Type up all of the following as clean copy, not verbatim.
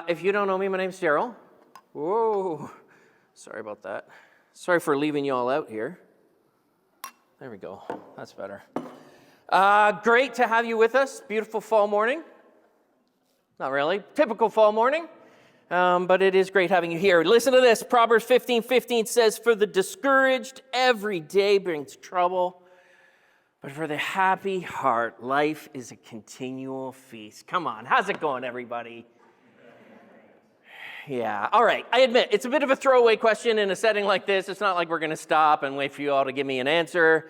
If you don't know me, my name's Daryl. Whoa, sorry about that. Sorry for leaving you all out here. There we go, that's better. Great to have you with us. Beautiful fall morning. Not really, typical fall morning, but it is great having you here. Listen to this, Proverbs 15:15 says, "For the discouraged, every day brings trouble, but for the happy heart, life is a continual feast." Come on, how's it going, everybody? Yeah, all right. I admit, it's a bit of a throwaway question in a setting like this. It's not like we're going to stop and wait for you all to give me an answer.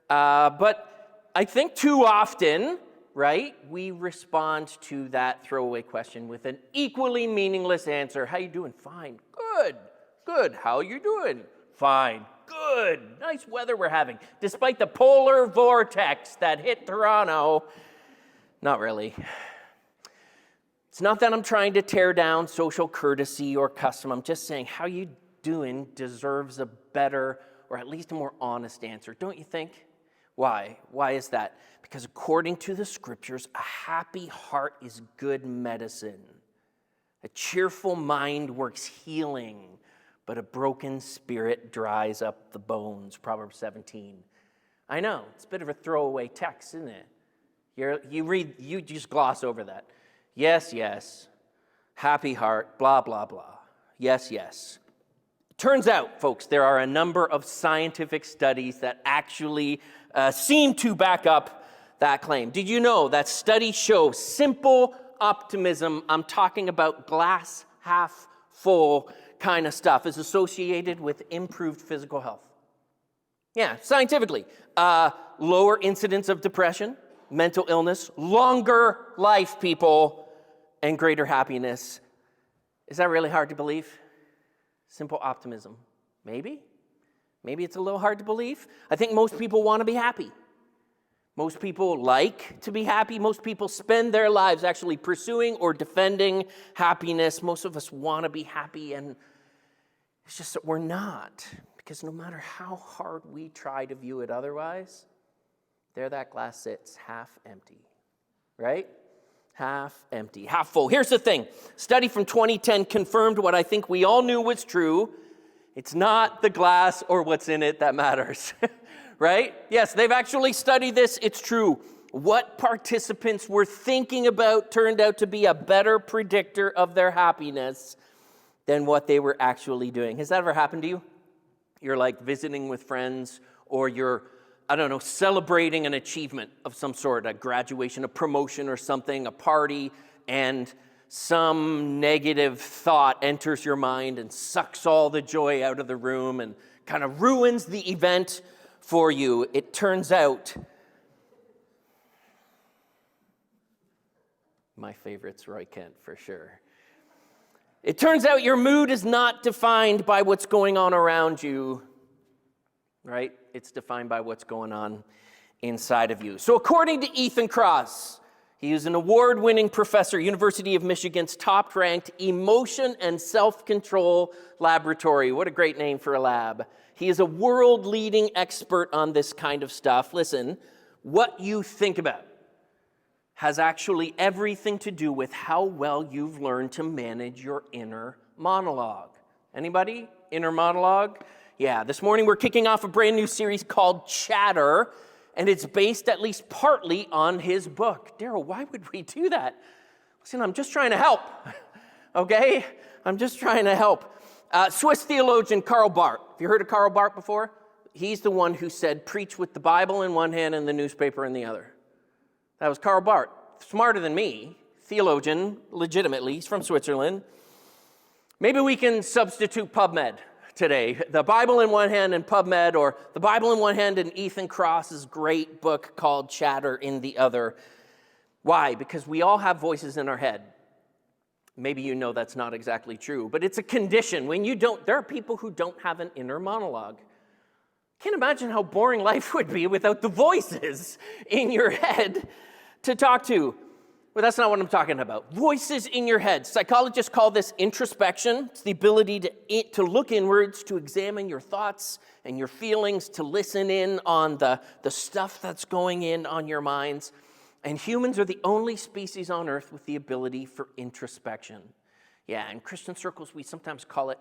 But I think too often, right, we respond to that throwaway question with an equally meaningless answer. How you doing? Fine. Good. Good. How you doing? Fine. Good. Nice weather we're having. Despite the polar vortex that hit Toronto. Not really. It's not that I'm trying to tear down social courtesy or custom. I'm just saying how you doing deserves a better or at least a more honest answer, don't you think? Why? Why is that? Because according to the scriptures, a happy heart is good medicine. A cheerful mind works healing, but a broken spirit dries up the bones. Proverbs 17. I know, it's a bit of a throwaway text, isn't it? You just gloss over that. Yes, yes, happy heart, blah, blah, blah. Yes, yes. Turns out, folks, there are a number of scientific studies that actually seem to back up that claim. Did you know that studies show simple optimism, I'm talking about glass half full kind of stuff, is associated with improved physical health? Yeah, scientifically. Lower incidence of depression, mental illness, longer life, people, and greater happiness. Is that really hard to believe? Simple optimism. Maybe. Maybe it's a little hard to believe. I think most people want to be happy. Most people like to be happy. Most people spend their lives actually pursuing or defending happiness. Most of us want to be happy, and it's just that we're not. Because no matter how hard we try to view it otherwise, there that glass sits, half empty, right? Half empty, half full. Here's the thing. Study from 2010 confirmed what I think we all knew was true. It's not the glass or what's in it that matters, right? Yes, they've actually studied this. It's true. What participants were thinking about turned out to be a better predictor of their happiness than what they were actually doing. Has that ever happened to you? You're like visiting with friends, or you're celebrating an achievement of some sort, a graduation, a promotion or something, a party, and some negative thought enters your mind and sucks all the joy out of the room and kind of ruins the event for you. It turns out, my favorite's Roy Kent for sure. It turns out your mood is not defined by what's going on around you, right? It's defined by what's going on inside of you. So according to Ethan Kross, he is an award-winning professor, University of Michigan's top-ranked emotion and self-control laboratory. What a great name for a lab. He is a world-leading expert on this kind of stuff. Listen, what you think about has actually everything to do with how well you've learned to manage your inner monologue. Anybody? Inner monologue? Yeah, this morning we're kicking off a brand new series called Chatter, and it's based at least partly on his book. Daryl, why would we do that? Listen, I'm just trying to help, okay? I'm just trying to help. Swiss theologian Karl Barth. Have you heard of Karl Barth before? He's the one who said, preach with the Bible in one hand and the newspaper in the other. That was Karl Barth. Smarter than me, theologian, legitimately. He's from Switzerland. Maybe we can substitute PubMed today. The Bible in one hand and PubMed, or the Bible in one hand and Ethan Kross's great book called Chatter in the other. Why? Because we all have voices in our head. Maybe you know that's not exactly true, but it's a condition. There are people who don't have an inner monologue. Can't imagine how boring life would be without the voices in your head to talk to. Well, that's not what I'm talking about. Voices in your head. Psychologists call this introspection. It's the ability to look inwards, to examine your thoughts and your feelings, to listen in on the stuff that's going in on your minds. And humans are the only species on Earth with the ability for introspection. Yeah, in Christian circles, we sometimes call it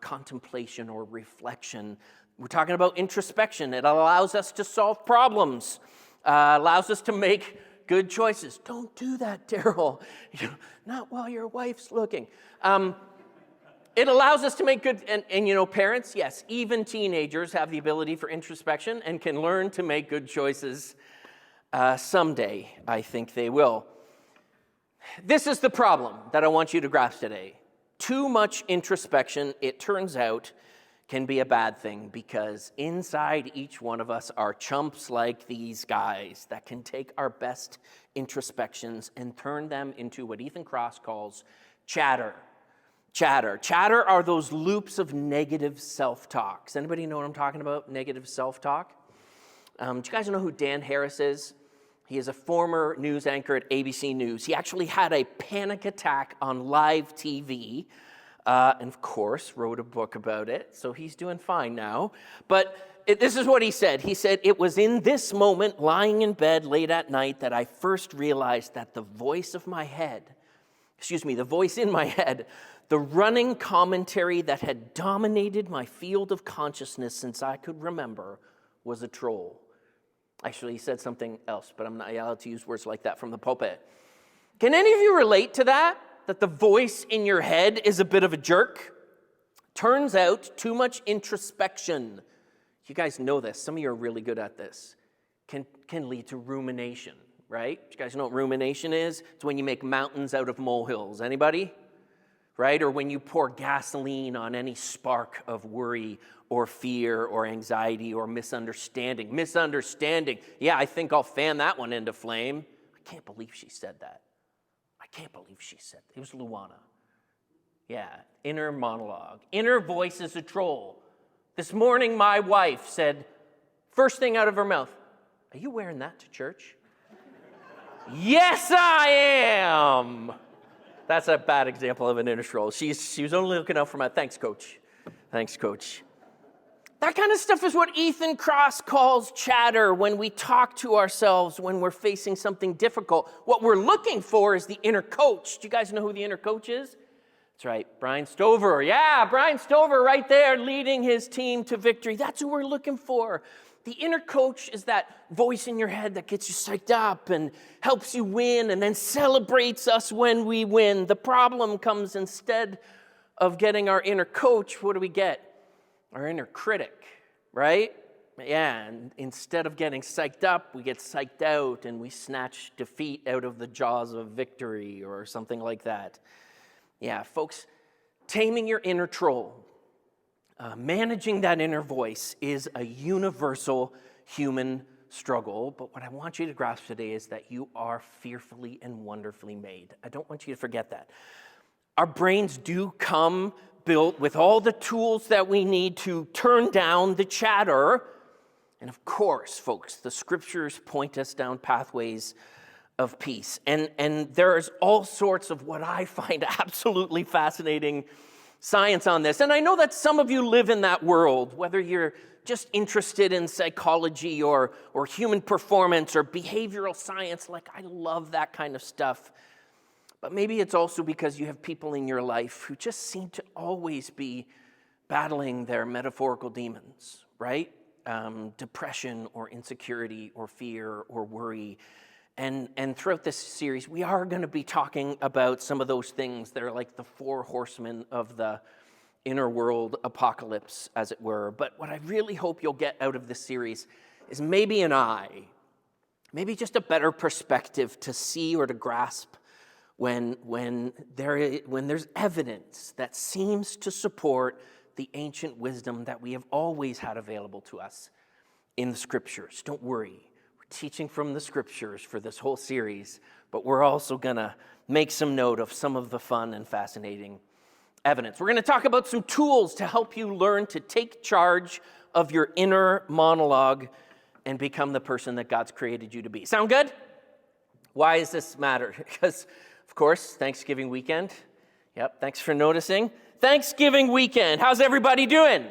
contemplation or reflection. We're talking about introspection. It allows us to solve problems, allows us to make good choices. Don't do that, Daryl. Not while your wife's looking. It allows us to make good, and parents, yes, even teenagers have the ability for introspection and can learn to make good choices someday. I think they will. This is the problem that I want you to grasp today. Too much introspection, it turns out, can be a bad thing because inside each one of us are chumps like these guys that can take our best introspections and turn them into what Ethan Cross calls chatter. Chatter are those loops of negative self-talk. Does anybody know what I'm talking about, negative self-talk? Do you guys know who Dan Harris is? He is a former news anchor at ABC News. He actually had a panic attack on live TV, and of course wrote a book about it, so he's doing fine now. But this is what he said. He said, "It was in this moment, lying in bed late at night, that I first realized that the voice in my head, the running commentary that had dominated my field of consciousness since I could remember, was a troll." Actually, he said something else, but I'm not allowed to use words like that from the pulpit. Can any of you relate to that? That the voice in your head is a bit of a jerk? Turns out, too much introspection, you guys know this, some of you are really good at this, can lead to rumination, right? You guys know what rumination is? It's when you make mountains out of molehills. Anybody? Right? Or when you pour gasoline on any spark of worry or fear or anxiety or misunderstanding. Misunderstanding. Yeah, I think I'll fan that one into flame. I can't believe she said that. It was Luana. Yeah, inner monologue. Inner voice is a troll. This morning, my wife said, first thing out of her mouth, "Are you wearing that to church?" Yes, I am. That's a bad example of an inner troll. She was only looking out for my, thanks, coach. That kind of stuff is what Ethan Cross calls chatter when we talk to ourselves when we're facing something difficult. What we're looking for is the inner coach. Do you guys know who the inner coach is? That's right, Brian Stover. Yeah, Brian Stover right there leading his team to victory. That's who we're looking for. The inner coach is that voice in your head that gets you psyched up and helps you win and then celebrates us when we win. The problem comes instead of getting our inner coach, what do we get? Our inner critic, right? Yeah, and instead of getting psyched up, we get psyched out and we snatch defeat out of the jaws of victory or something like that. Yeah, folks, taming your inner troll, managing that inner voice is a universal human struggle. But what I want you to grasp today is that you are fearfully and wonderfully made. I don't want you to forget that. Our brains do come built with all the tools that we need to turn down the chatter. And of course, folks, the scriptures point us down pathways of peace. And there's all sorts of what I find absolutely fascinating science on this. And I know that some of you live in that world, whether you're just interested in psychology or human performance or behavioral science. Like, I love that kind of stuff. But maybe it's also because you have people in your life who just seem to always be battling their metaphorical demons, right? Depression or insecurity or fear or worry. And throughout this series, we are going to be talking about some of those things that are like the four horsemen of the inner world apocalypse, as it were. But what I really hope you'll get out of this series is maybe an eye, maybe just a better perspective to see or to grasp when there's evidence that seems to support the ancient wisdom that we have always had available to us in the scriptures. Don't worry. Teaching from the scriptures for this whole series, but we're also going to make some note of some of the fun and fascinating evidence. We're going to talk about some tools to help you learn to take charge of your inner monologue and become the person that God's created you to be. Sound good? Why does this matter? Because, of course, Thanksgiving weekend. Yep, thanks for noticing. Thanksgiving weekend. How's everybody doing?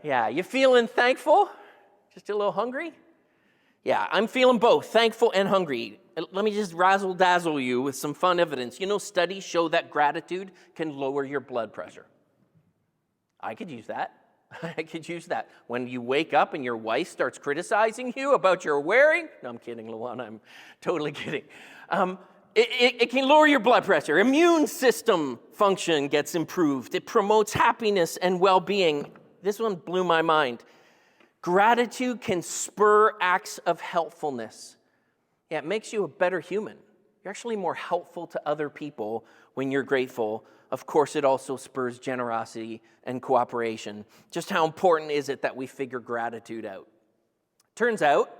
Yeah, you feeling thankful? Just a little hungry? Yeah, I'm feeling both, thankful and hungry. Let me just razzle-dazzle you with some fun evidence. You know, studies show that gratitude can lower your blood pressure. I could use that. I could use that. When you wake up and your wife starts criticizing you about your wearing, no, I'm kidding, Luana, I'm totally kidding. It can lower your blood pressure. Immune system function gets improved. It promotes happiness and well-being. This one blew my mind. Gratitude can spur acts of helpfulness. Yeah, it makes you a better human. You're actually more helpful to other people when you're grateful. Of course, it also spurs generosity and cooperation. Just how important is it that we figure gratitude out? Turns out,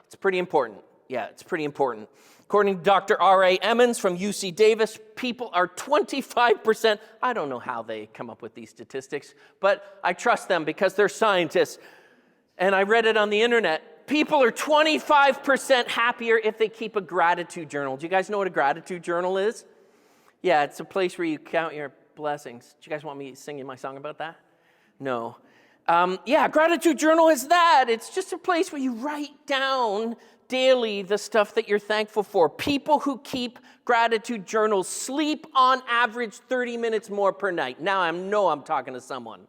it's pretty important. Yeah, it's pretty important. According to Dr. R.A. Emmons from UC Davis, people are 25%. I don't know how they come up with these statistics, but I trust them because they're scientists. And I read it on the internet. People are 25% happier if they keep a gratitude journal. Do you guys know what a gratitude journal is? Yeah, it's a place where you count your blessings. Do you guys want me singing my song about that? No. Gratitude journal is that. It's just a place where you write down daily the stuff that you're thankful for. People who keep gratitude journals sleep on average 30 minutes more per night. Now I know I'm talking to someone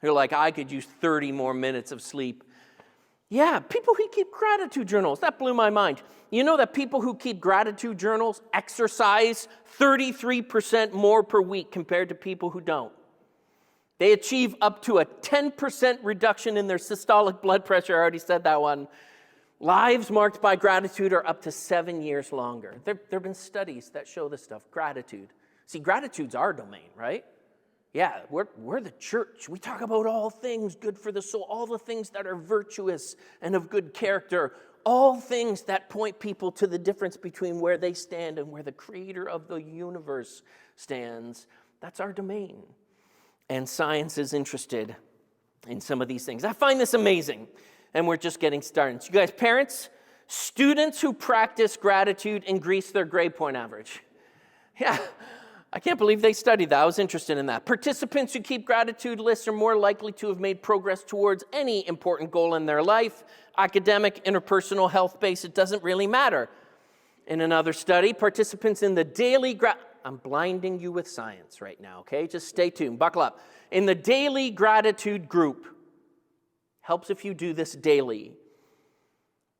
who're like, I could use 30 more minutes of sleep. Yeah, people who keep gratitude journals, that blew my mind. You know that people who keep gratitude journals exercise 33% more per week compared to people who don't. They achieve up to a 10% reduction in their systolic blood pressure. I already said that one. Lives marked by gratitude are up to 7 years longer. There have been studies that show this stuff, gratitude. See, gratitude's our domain, right? Yeah, we're the church. We talk about all things good for the soul, all the things that are virtuous and of good character, all things that point people to the difference between where they stand and where the creator of the universe stands. That's our domain. And science is interested in some of these things. I find this amazing, and we're just getting started. So you guys, parents, students who practice gratitude increase their grade point average. Yeah. I can't believe they studied that. I was interested in that. Participants who keep gratitude lists are more likely to have made progress towards any important goal in their life. Academic, interpersonal, health-based, it doesn't really matter. In another study, participants in the daily I'm blinding you with science right now, okay? Just stay tuned, buckle up. In the daily gratitude group, helps if you do this daily,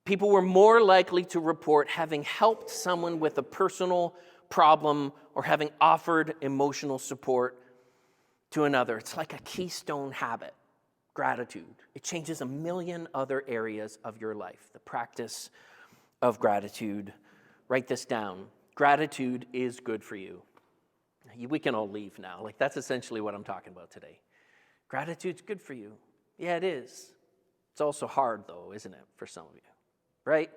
people were more likely to report having helped someone with a personal problem or having offered emotional support to another. It's like a keystone habit, gratitude. It changes a million other areas of your life, the practice of gratitude. Write this down. Gratitude is good for you. We can all leave now. That's essentially what I'm talking about today. Gratitude's good for you. Yeah, it is. It's also hard, though, isn't it, for some of you? Right?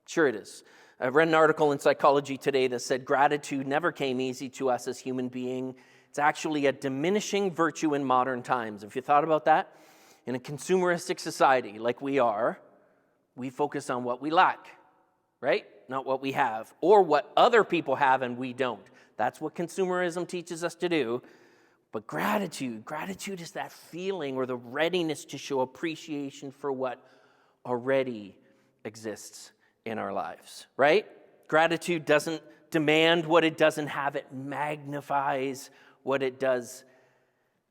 Sure it is. I read an article in Psychology Today that said gratitude never came easy to us as human beings. It's actually a diminishing virtue in modern times. Have you thought about that? In a consumeristic society like we are, we focus on what we lack, right? Not what we have, or what other people have and we don't. That's what consumerism teaches us to do. But gratitude is that feeling or the readiness to show appreciation for what already exists in our lives, right? Gratitude doesn't demand what it doesn't have. It magnifies what it does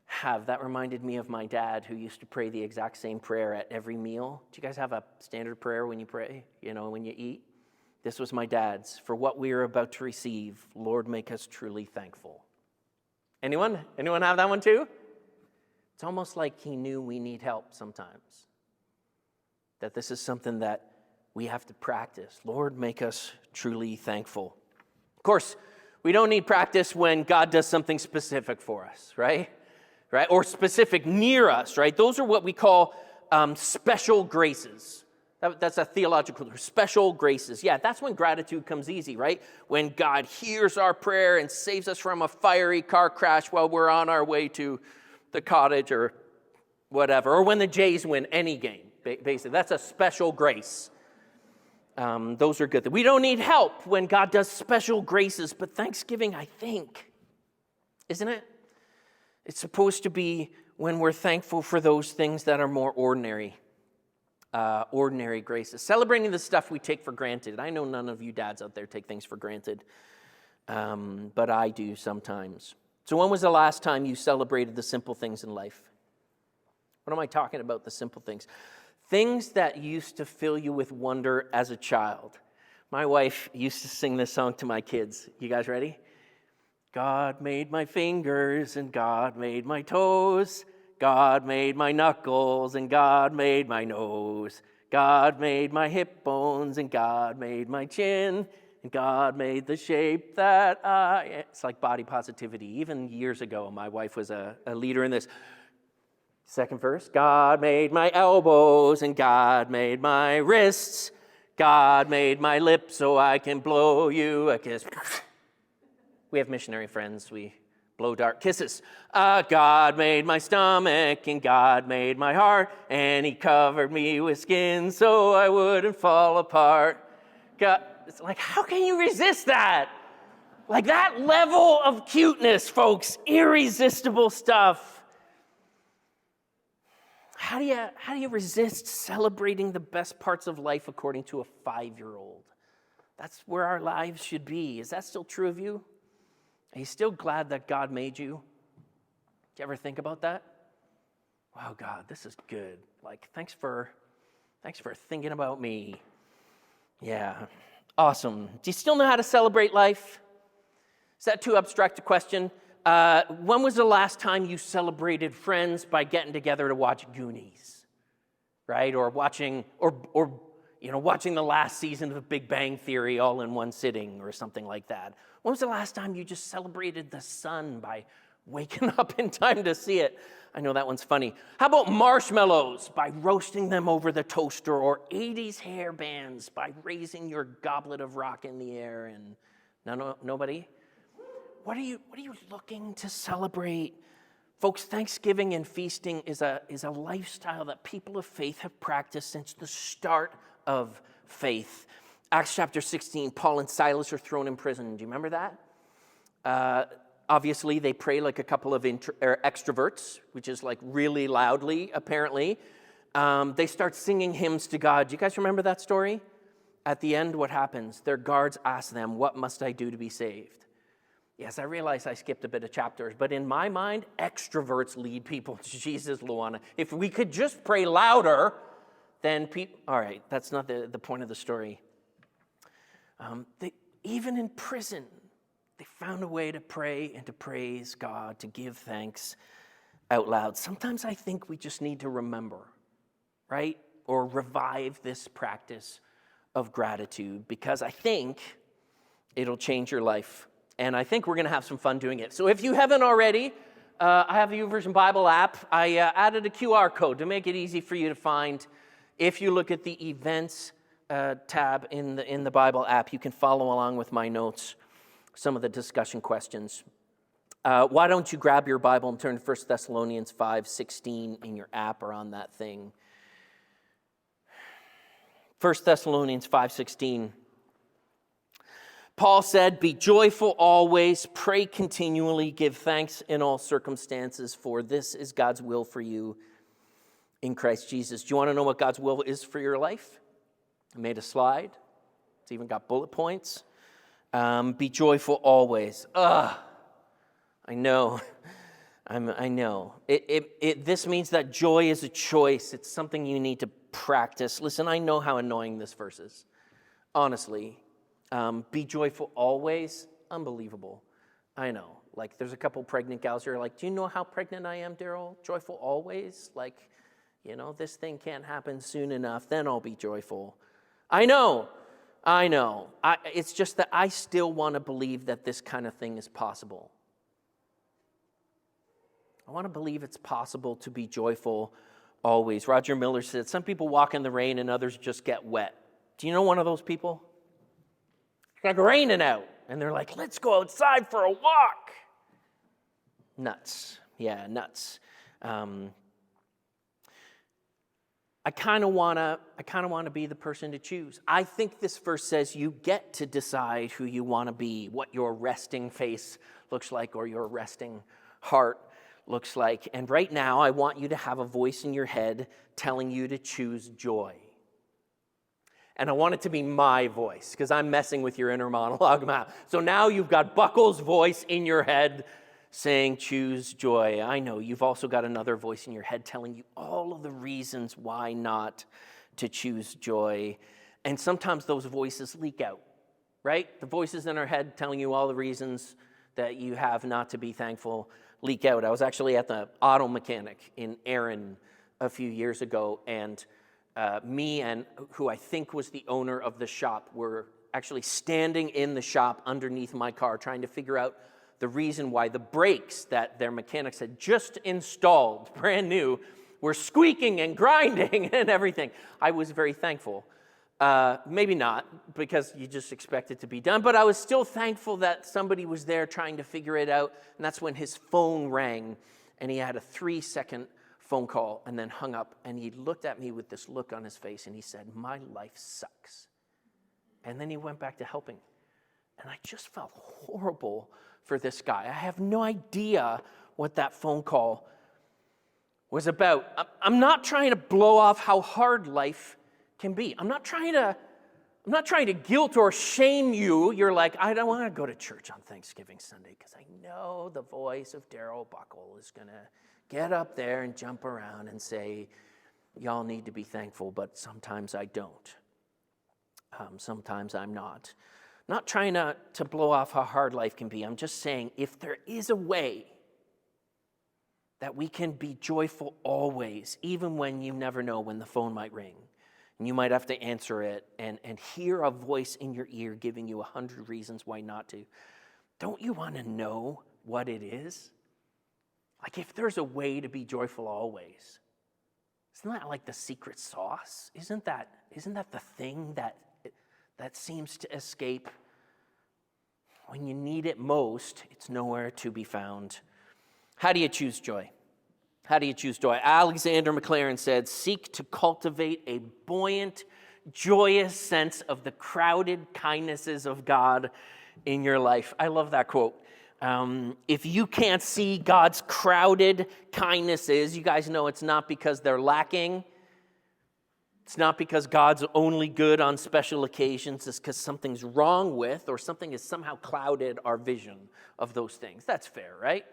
have. That reminded me of my dad, who used to pray the exact same prayer at every meal. Do you guys have a standard prayer when you pray, when you eat? This was my dad's. For what we are about to receive, Lord, make us truly thankful. Anyone have that one too? It's almost like he knew we need help sometimes. That this is something that we have to practice. Lord, make us truly thankful. Of course, we don't need practice when God does something specific for us, right? Or specific near us, right? Those are what we call special graces. That's a theological term, special graces. Yeah, that's when gratitude comes easy, right? When God hears our prayer and saves us from a fiery car crash while we're on our way to the cottage or whatever. Or when the Jays win any game, basically. That's a special grace. Those are good. We don't need help when God does special graces, but Thanksgiving, I think, isn't it? It's supposed to be when we're thankful for those things that are more ordinary. ordinary graces, celebrating the stuff we take for granted. I know none of you dads out there take things for granted, but I do sometimes. So when was the last time you celebrated the simple things in life? What am I talking about, the simple things? Things that used to fill you with wonder as a child. My wife used to sing this song to my kids. You guys ready? God made my fingers and God made my toes. God made my knuckles and God made my nose. God made my hip bones and God made my chin. And God made the shape that I... It's like body positivity. Even years ago, my wife was a leader in this. Second verse. God made my elbows and God made my wrists. God made my lips so I can blow you a kiss. We have missionary friends. We blow dark kisses. God made my stomach and God made my heart. And he covered me with skin so I wouldn't fall apart. God... It's like, how can you resist that? Like that level of cuteness, folks, irresistible stuff. How do you resist celebrating the best parts of life according to a 5-year-old? That's where our lives should be. Is that still true of you? Are you still glad that God made you? Do you ever think about that? Wow, God, this is good. Like, thanks for thinking about me. Yeah. Awesome. Do you still know how to celebrate life? Is that too abstract a question? When was the last time you celebrated friends by getting together to watch Goonies, right? Or watching the last season of Big Bang Theory all in one sitting or something like that? When was the last time you just celebrated the sun by waking up in time to see it? I know that one's funny. How about marshmallows by roasting them over the toaster, or 80s hair bands by raising your goblet of rock in the air? And nobody? What are you looking to celebrate? Folks, Thanksgiving and feasting is a lifestyle that people of faith have practiced since the start of faith. Acts chapter 16, Paul and Silas are thrown in prison. Do you remember that? Obviously, they pray like a couple of extroverts, which is like really loudly, apparently. They start singing hymns to God. Do you guys remember that story? At the end, what happens? Their guards ask them, "What must I do to be saved?" Yes, I realize I skipped a bit of chapters, but in my mind, extroverts lead people to Jesus, Luana. If we could just pray louder, then people... All right, that's not the point of the story. Even in prison, they found a way to pray and to praise God, to give thanks out loud. Sometimes I think we just need to remember, right? Or revive this practice of gratitude, because I think it'll change your life. And I think we're going to have some fun doing it. So if you haven't already, I have a YouVersion Bible app. I added a QR code to make it easy for you to find. If you look at the events tab in the Bible app, you can follow along with my notes, some of the discussion questions. Why don't you grab your Bible and turn to 1 Thessalonians 5:16 in your app or on that thing. 1 Thessalonians 5:16. Paul said, "Be joyful always, pray continually, give thanks in all circumstances, for this is God's will for you in Christ Jesus." Do you want to know what God's will is for your life? I made a slide. It's even got bullet points. Be joyful always. I know. I know. This means that joy is a choice. It's something you need to practice. Listen, I know how annoying this verse is. Honestly. Be joyful always. Unbelievable. I know. Like, there's a couple pregnant gals who are like, "Do you know how pregnant I am, Daryl? Joyful always? Like, this thing can't happen soon enough. Then I'll be joyful." I know. It's just that I still want to believe that this kind of thing is possible. I want to believe it's possible to be joyful always. Roger Miller said, "Some people walk in the rain and others just get wet." Do you know one of those people? It's like raining out, and they're like, "Let's go outside for a walk." Nuts. Yeah, nuts. I kind of want to be the person to choose. I think this verse says you get to decide who you want to be, what your resting face looks like or your resting heart looks like. And right now, I want you to have a voice in your head telling you to choose joy. And I want it to be my voice because I'm messing with your inner monologue now. So now you've got Buckle's voice in your head saying, choose joy. I know you've also got another voice in your head telling you all of the reasons why not to choose joy. And sometimes those voices leak out, right? The voices in our head telling you all the reasons that you have not to be thankful leak out. I was actually at the auto mechanic in Erin a few years ago, and me and who I think was the owner of the shop were actually standing in the shop underneath my car trying to figure out the reason why the brakes that their mechanics had just installed, brand new, were squeaking and grinding and everything. I was very thankful. Maybe not, because you just expect it to be done, but I was still thankful that somebody was there trying to figure it out, and that's when his phone rang, and he had a 3-second phone call and then hung up, and he looked at me with this look on his face, and he said, my life sucks. And then he went back to helping, and I just felt horrible for this guy. I have no idea what that phone call was about. I'm not trying to blow off how hard life can be. I'm not trying to guilt or shame you. You're like, I don't want to go to church on Thanksgiving Sunday because I know the voice of Daryl Buckle is going to get up there and jump around and say, y'all need to be thankful, but sometimes I don't. Sometimes I'm not. Not trying to blow off how hard life can be. I'm just saying, if there is a way that we can be joyful always, even when you never know when the phone might ring, and you might have to answer it and hear a voice in your ear giving you 100 reasons why not to, don't you want to know what it is? Like, if there's a way to be joyful always, isn't that like the secret sauce? Isn't that the thing that seems to escape? When you need it most, it's nowhere to be found. How do you choose joy? How do you choose joy? Alexander McLaren said, seek to cultivate a buoyant, joyous sense of the crowded kindnesses of God in your life. I love that quote. If you can't see God's crowded kindnesses, you guys know it's not because they're lacking. It's not because God's only good on special occasions. It's because something's wrong with, or something has somehow clouded our vision of those things. That's fair, right?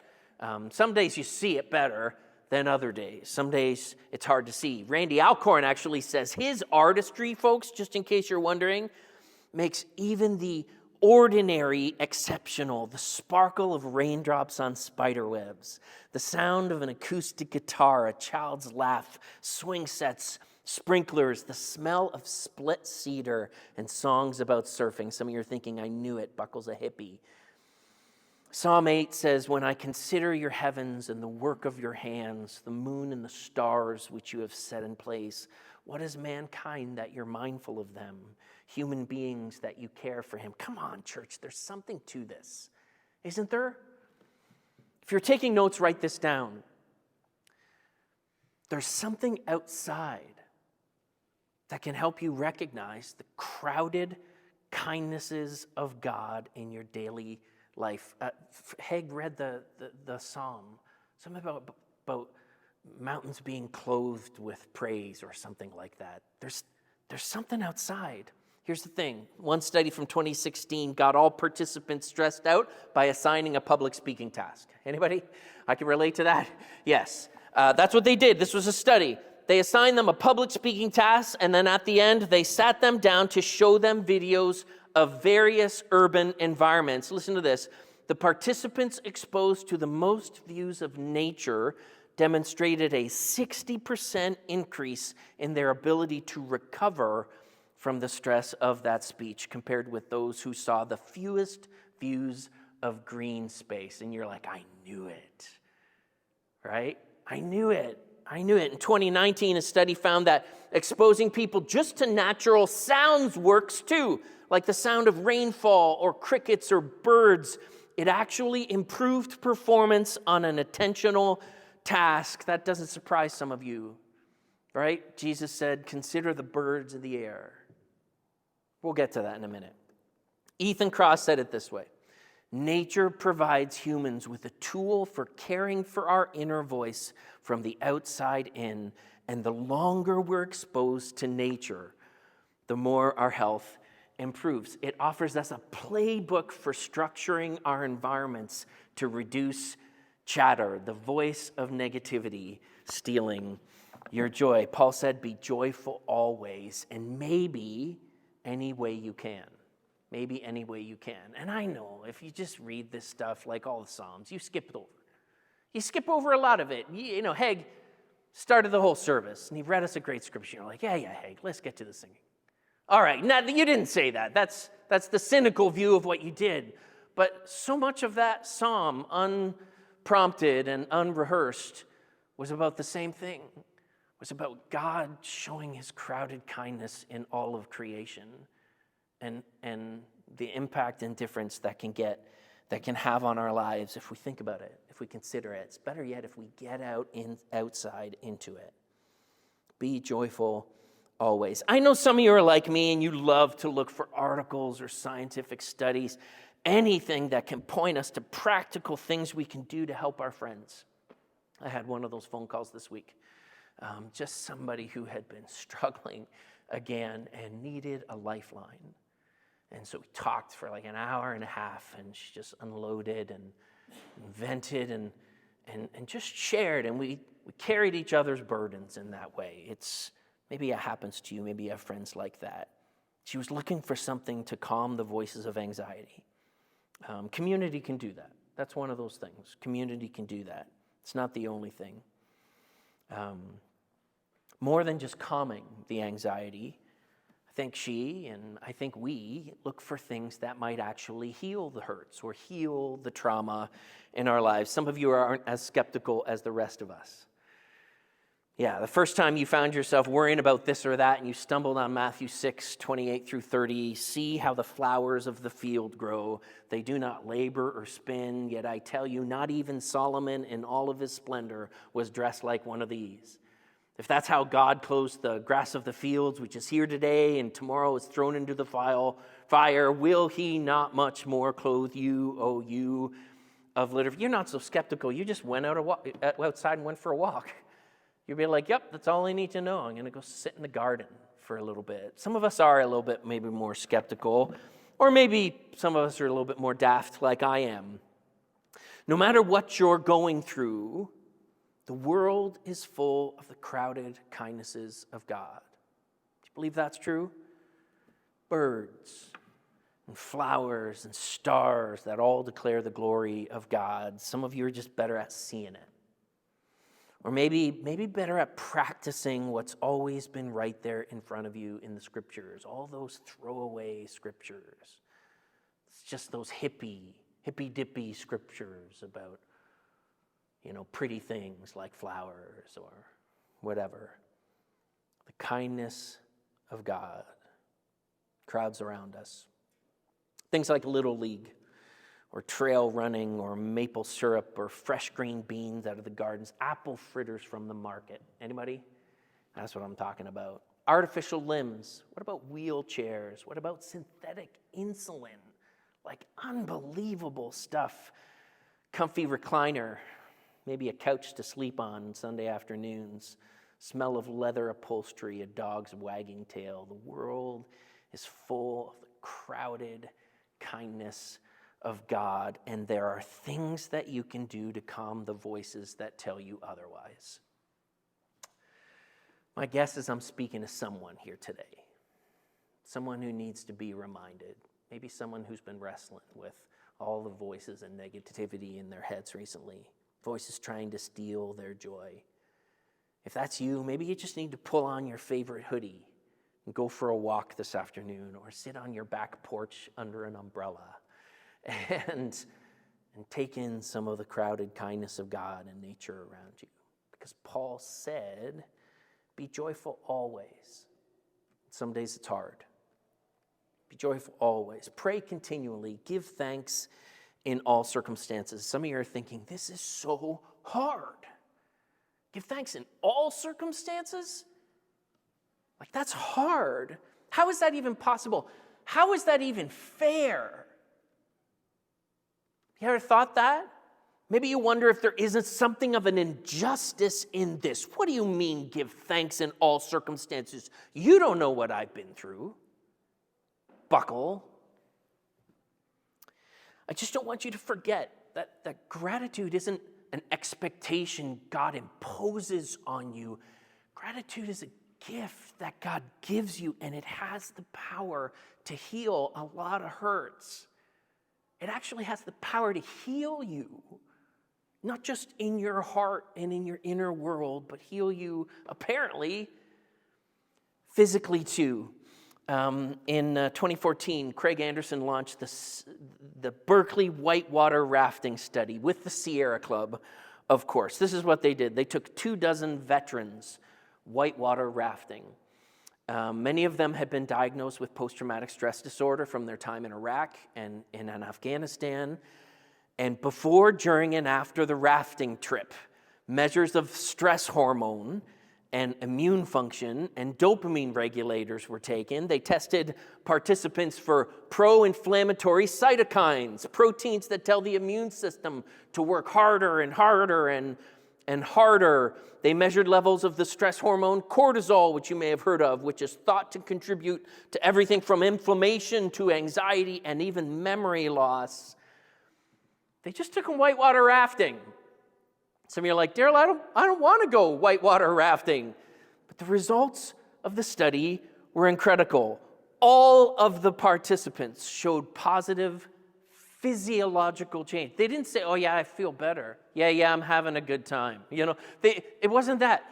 Some days you see it better than other days. Some days it's hard to see. Randy Alcorn actually says his artistry, folks, just in case you're wondering, makes even the ordinary exceptional. The sparkle of raindrops on spider webs, the sound of an acoustic guitar, a child's laugh, swing sets, sprinklers, the smell of split cedar, and songs about surfing. Some of you are thinking, I knew it, Buckle's a hippie. Psalm 8 says, when I consider your heavens and the work of your hands, the moon and the stars which you have set in place, what is mankind that you're mindful of them? Human beings that you care for him. Come on, church, there's something to this, isn't there? If you're taking notes, write this down. There's something outside that can help you recognize the crowded kindnesses of God in your daily life. Haig read the psalm, something about mountains being clothed with praise or something like that. There's something outside. Here's the thing. One study from 2016 got all participants stressed out by assigning a public speaking task. Anybody? I can relate to that? Yes. That's what they did. This was a study. They assigned them a public speaking task, and then at the end, they sat them down to show them videos of various urban environments. Listen to this. The participants exposed to the most views of nature demonstrated a 60% increase in their ability to recover from the stress of that speech compared with those who saw the fewest views of green space. And you're like, I knew it, right? I knew it. In 2019, a study found that exposing people just to natural sounds works too, like the sound of rainfall or crickets or birds. It actually improved performance on an attentional task. That doesn't surprise some of you, right? Jesus said, consider the birds of the air. We'll get to that in a minute. Ethan Cross said it this way. Nature provides humans with a tool for caring for our inner voice from the outside in, and the longer we're exposed to nature, the more our health improves. It offers us a playbook for structuring our environments to reduce chatter, the voice of negativity stealing your joy. Paul said, be joyful always, and maybe any way you can. Maybe any way you can. And I know if you just read this stuff like all the Psalms, you skip it over. You skip over a lot of it. You know, Haig started the whole service, and he read us a great scripture. You're like, yeah, Haig, let's get to the singing. All right, now, you didn't say that. That's the cynical view of what you did. But so much of that psalm, unprompted and unrehearsed, was about the same thing. It was about God showing his crowded kindness in all of creation and the impact and difference that can have on our lives if we think about it, if we consider it. It's better yet if we get outside into it. Be joyful always. I know some of you are like me and you love to look for articles or scientific studies, anything that can point us to practical things we can do to help our friends. I had one of those phone calls this week. Just somebody who had been struggling again and needed a lifeline. And so we talked for like an hour and a half, and she just unloaded and vented and just shared, and we carried each other's burdens in that way. Maybe it happens to you. Maybe you have friends like that. She was looking for something to calm the voices of anxiety. Community can do that. That's one of those things. Community can do that. It's not the only thing. More than just calming the anxiety, I think she and I think we look for things that might actually heal the hurts or heal the trauma in our lives. Some of you aren't as skeptical as the rest of us. Yeah, the first time you found yourself worrying about this or that and you stumbled on Matthew 6:28-30, see how the flowers of the field grow. They do not labor or spin, yet I tell you, not even Solomon in all of his splendor was dressed like one of these. If that's how God clothes the grass of the fields, which is here today and tomorrow is thrown into the fire, will he not much more clothe you, O you of little? You're not so skeptical. You just went outside and went for a walk. You'd be like, yep, that's all I need to know. I'm going to go sit in the garden for a little bit. Some of us are a little bit maybe more skeptical, or maybe some of us are a little bit more daft like I am. No matter what you're going through, the world is full of the crowded kindnesses of God. Do you believe that's true? Birds and flowers and stars that all declare the glory of God. Some of you are just better at seeing it. Or maybe better at practicing what's always been right there in front of you in the scriptures, all those throwaway scriptures. It's just those hippy-dippy scriptures about, pretty things like flowers or whatever. The kindness of God crowds around us. Things like Little League, or trail running, or maple syrup, or fresh green beans out of the gardens, apple fritters from the market. Anybody? That's what I'm talking about. Artificial limbs. What about wheelchairs? What about synthetic insulin? Like unbelievable stuff. Comfy recliner. Maybe a couch to sleep on Sunday afternoons. Smell of leather upholstery, a dog's wagging tail. The world is full of the crowded kindness of God, and there are things that you can do to calm the voices that tell you otherwise. My guess is I'm speaking to someone here today, someone who needs to be reminded, maybe someone who's been wrestling with all the voices and negativity in their heads recently, voices trying to steal their joy. If that's you, maybe you just need to pull on your favorite hoodie and go for a walk this afternoon, or sit on your back porch under an umbrella and take in some of the crowded kindness of God and nature around you. Because Paul said, be joyful always. Some days it's hard. Be joyful always. Pray continually. Give thanks in all circumstances. Some of you are thinking, this is so hard. Give thanks in all circumstances? Like, that's hard. How is that even possible? How is that even fair? You ever thought that? Maybe you wonder if there isn't something of an injustice in this. What do you mean, give thanks in all circumstances? You don't know what I've been through. Buckle. I just don't want you to forget that gratitude isn't an expectation God imposes on you. Gratitude is a gift that God gives you, and it has the power to heal a lot of hurts. It actually has the power to heal you, not just in your heart and in your inner world, but heal you apparently physically too. In 2014, Craig Anderson launched the Berkeley Whitewater Rafting Study with the Sierra Club, of course. This is what they did. They took 24 veterans whitewater rafting. Many of them had been diagnosed with post-traumatic stress disorder from their time in Iraq and in Afghanistan. And before, during, and after the rafting trip, measures of stress hormone and immune function and dopamine regulators were taken. They tested participants for pro-inflammatory cytokines, proteins that tell the immune system to work harder and harder and harder. They measured levels of the stress hormone cortisol, which you may have heard of, which is thought to contribute to everything from inflammation to anxiety and even memory loss. They just took them whitewater rafting. Some of you are like, Daryl, I don't want to go whitewater rafting. But the results of the study were incredible. All of the participants showed positive physiological change. They didn't say, oh yeah, I feel better. Yeah, I'm having a good time. It wasn't that.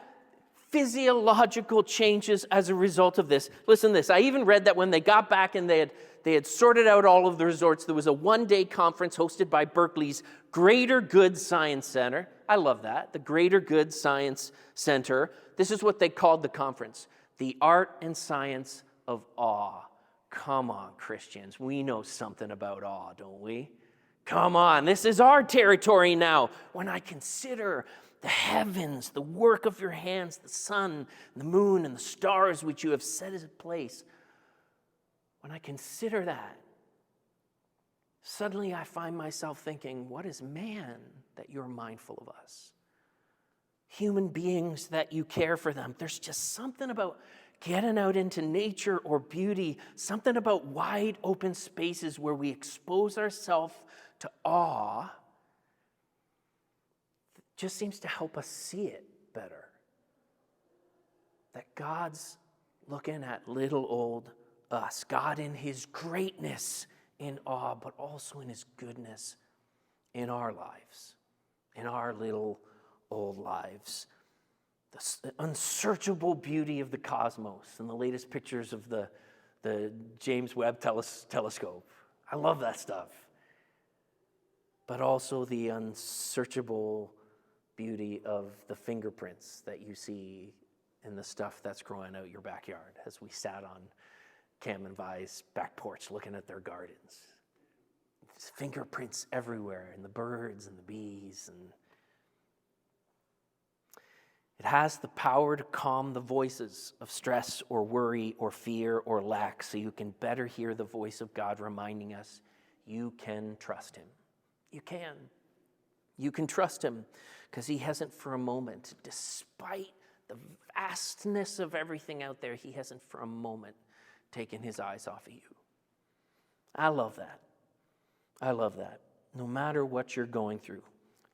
Physiological changes as a result of this. Listen to this. I even read that when they got back and they had sorted out all of the resorts, there was a one-day conference hosted by Berkeley's Greater Good Science Center. I love that, the Greater Good Science Center. This is what they called the conference, the Art and Science of Awe. Come on, Christians, we know something about awe, don't we? Come on, this is our territory now. When I consider the heavens, the work of your hands, the sun, the moon, and the stars which you have set in place, when I consider that, suddenly I find myself thinking, what is man that you're mindful of us? Human beings that you care for them. There's just something about getting out into nature or beauty, something about wide open spaces where we expose ourselves to awe that just seems to help us see it better. That God's looking at little old us. God in his greatness in awe, but also in his goodness in our lives, in our little old lives. The unsearchable beauty of the cosmos and the latest pictures of the James Webb telescope. I love that stuff. But also the unsearchable beauty of the fingerprints that you see in the stuff that's growing out your backyard as we sat on Cam and Vi's back porch looking at their gardens. There's fingerprints everywhere, and the birds and the bees. And it has the power to calm the voices of stress or worry or fear or lack so you can better hear the voice of God reminding us you can trust him. You can. You can trust him because he hasn't for a moment, despite the vastness of everything out there, he hasn't for a moment taken his eyes off of you. I love that. I love that. No matter what you're going through,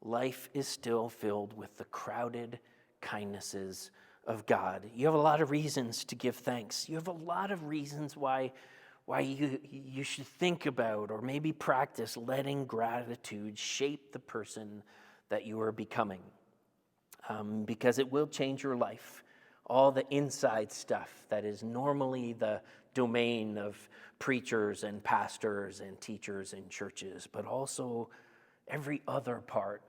life is still filled with the crowded kindnesses of God. You have a lot of reasons to give thanks. You have a lot of reasons why you should think about or maybe practice letting gratitude shape the person that you are becoming. Because it will change your life. All the inside stuff that is normally the domain of preachers and pastors and teachers in churches, but also every other part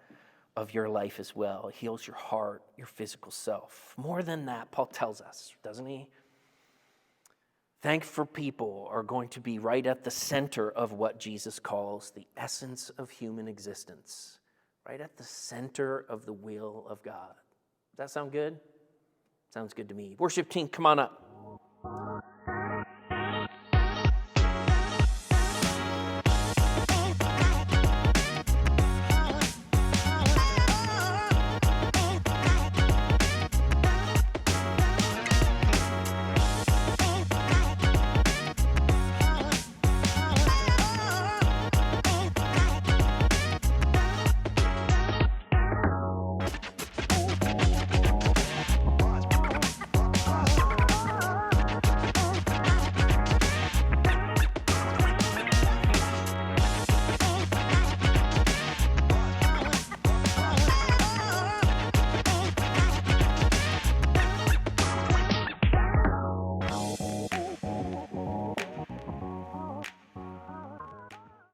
of your life as well. It heals your heart, your physical self. More than that, Paul tells us, doesn't he? Thankful people are going to be right at the center of what Jesus calls the essence of human existence. Right at the center of the will of God. Does that sound good? Sounds good to me. Worship team, come on up.